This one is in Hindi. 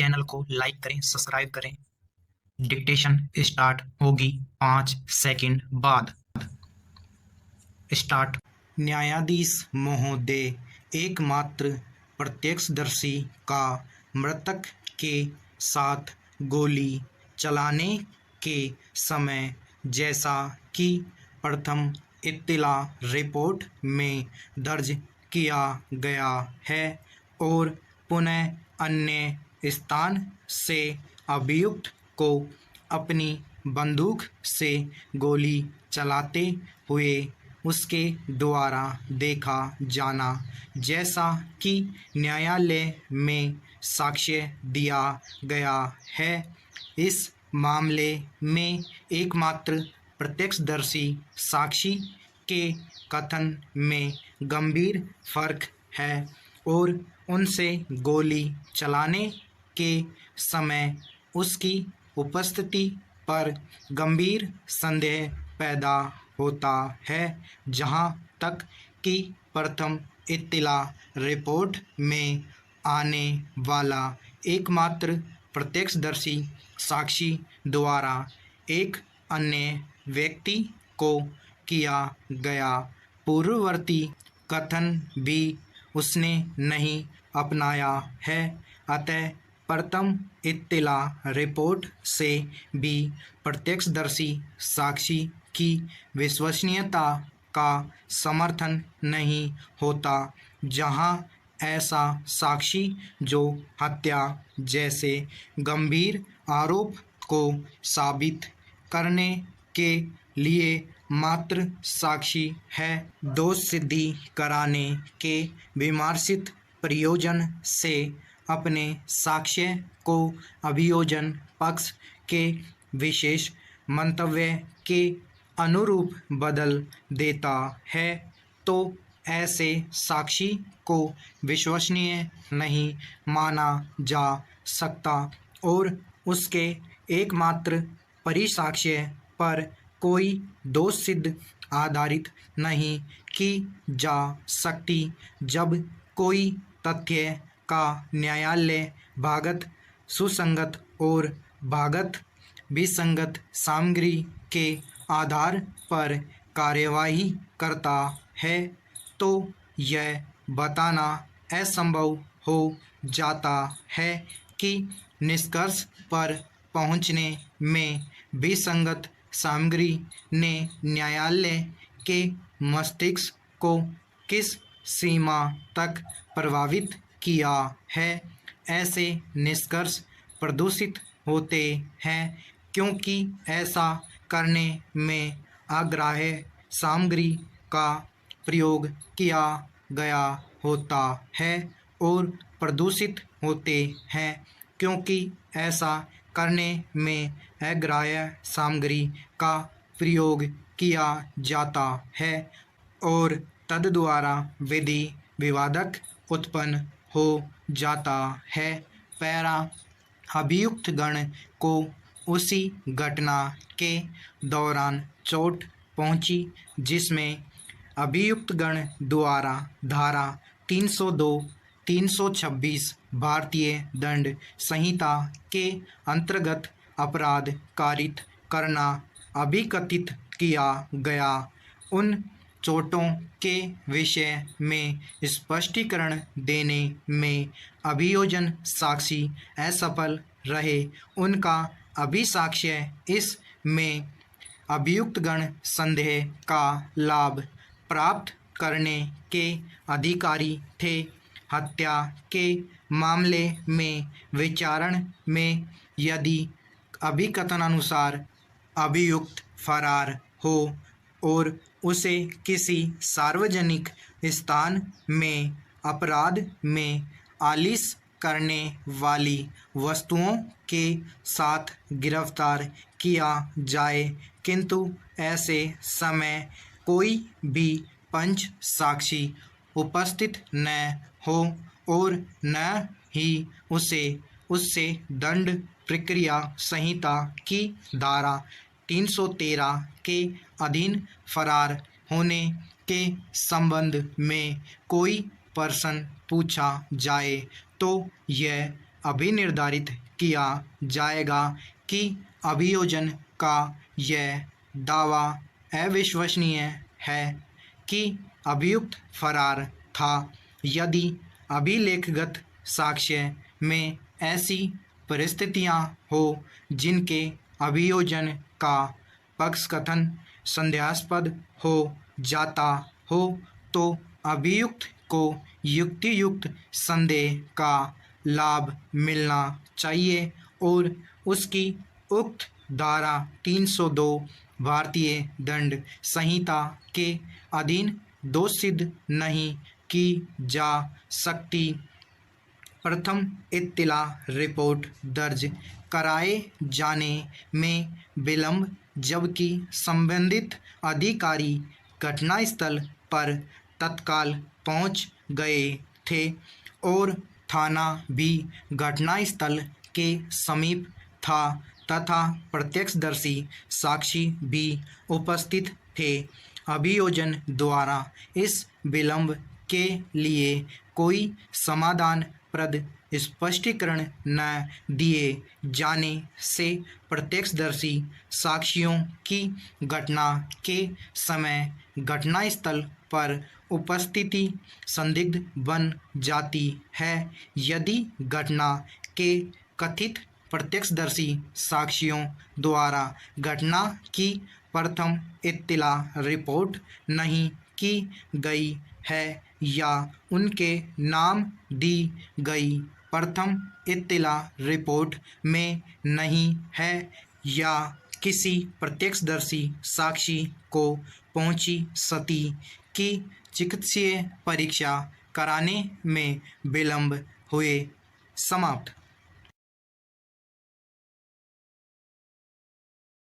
चैनल को लाइक करें, सब्सक्राइब करें। डिक्टेशन स्टार्ट होगी 5 सेकंड बाद। स्टार्ट। न्यायाधीश महोदय, एकमात्र प्रत्यक्षदर्शी का मृतक के साथ गोली चलाने के समय, जैसा कि प्रथम इत्तला रिपोर्ट में दर्ज किया गया है और पुनः अन्य स्थान से अभियुक्त को अपनी बंदूक से गोली चलाते हुए उसके द्वारा देखा जाना, जैसा कि न्यायालय में साक्ष्य दिया गया है। इस मामले में एकमात्र प्रत्यक्षदर्शी साक्षी के कथन में गंभीर फर्क है और उनसे गोली चलाने के समय उसकी उपस्थिति पर गंभीर संदेह पैदा होता है, जहां तक कि प्रथम इत्तला रिपोर्ट में आने वाला एकमात्र प्रत्यक्षदर्शी साक्षी द्वारा एक अन्य व्यक्ति को किया गया पूर्ववर्ती कथन भी उसने नहीं अपनाया है। अतः प्रथम इत्तला रिपोर्ट से भी प्रत्यक्षदर्शी साक्षी की विश्वसनीयता का समर्थन नहीं होता, जहां ऐसा साक्षी जो हत्या जैसे गंभीर आरोप को साबित करने के लिए मात्र साक्षी है, दोष सिद्धि कराने के विमर्शित प्रयोजन से अपने साक्ष्य को अभियोजन पक्ष के विशेष मंतव्य के अनुरूप बदल देता है, तो ऐसे साक्षी को विश्वसनीय नहीं माना जा सकता और उसके एकमात्र परिसाक्ष्य पर कोई दोष सिद्ध आधारित नहीं की जा सकती। जब कोई तथ्य का न्यायालय भागत सुसंगत और भागत विसंगत सामग्री के आधार पर कार्यवाही करता है, तो यह बताना असंभव हो जाता है कि निष्कर्ष पर पहुंचने में विसंगत सामग्री ने न्यायालय के मस्तिष्क को किस सीमा तक प्रभावित किया है। ऐसे निष्कर्ष प्रदूषित होते हैं क्योंकि ऐसा करने में अग्राह्य सामग्री का प्रयोग किया गया होता है और प्रदूषित होते हैं क्योंकि ऐसा करने में अग्राह्य सामग्री का प्रयोग किया जाता है और तद्द्वारा विधि विवादक उत्पन्न हो जाता है। पैरा अभियुक्त गण को उसी घटना के दौरान चोट पहुंची जिसमें अभियुक्त गण द्वारा धारा 302, 326 भारतीय दंड संहिता के अंतर्गत अपराध कारित करना अभिकथित किया गया। उन चोटों के विषय में स्पष्टीकरण देने में अभियोजन साक्षी असफल रहे। उनका अभिसाक्ष्य इस में अभियुक्तगण संदेह का लाभ प्राप्त करने के अधिकारी थे। हत्या के मामले में विचारण में यदि अभिकथनानुसार अभियुक्त फरार हो और उसे किसी सार्वजनिक स्थान में अपराध में आलिश करने वाली वस्तुओं के साथ गिरफ्तार किया जाए, किंतु ऐसे समय कोई भी पंच साक्षी उपस्थित न हो और न ही उससे दंड प्रक्रिया संहिता की धारा 313 के अधीन फरार होने के संबंध में कोई प्रश्न पूछा जाए, तो यह अभी निर्धारित किया जाएगा कि अभियोजन का यह दावा अविश्वसनीय है कि अभियुक्त फरार था। यदि अभिलेखगत साक्ष्य में ऐसी परिस्थितियां हो जिनके अभियोजन का पक्षकथन संदेहास्पद हो जाता हो तो अभियुक्त को युक्तियुक्त संदेह का लाभ मिलना चाहिए और उसकी उक्त धारा 302 भारतीय दंड संहिता के अधीन दोष सिद्ध नहीं की जा सकती। प्रथम इत्तिला रिपोर्ट दर्ज कराए जाने में विलंब, जबकि संबंधित अधिकारी घटनास्थल पर तत्काल पहुंच गए थे और थाना भी घटनास्थल के समीप था तथा प्रत्यक्षदर्शी साक्षी भी उपस्थित थे। अभियोजन द्वारा इस विलंब के लिए कोई समाधानप्रद स्पष्टीकरण न दिए जाने से प्रत्यक्षदर्शी साक्षियों की घटना के समय घटनास्थल पर उपस्थिति संदिग्ध बन जाती है। यदि घटना के कथित प्रत्यक्षदर्शी साक्षियों द्वारा घटना की प्रथम इत्तिला रिपोर्ट नहीं की गई है या उनके नाम दी गई प्रथम इत्तिला रिपोर्ट में नहीं है या किसी प्रत्यक्षदर्शी साक्षी को पहुंची क्षति की चिकित्सीय परीक्षा कराने में विलंब हुए। समाप्त।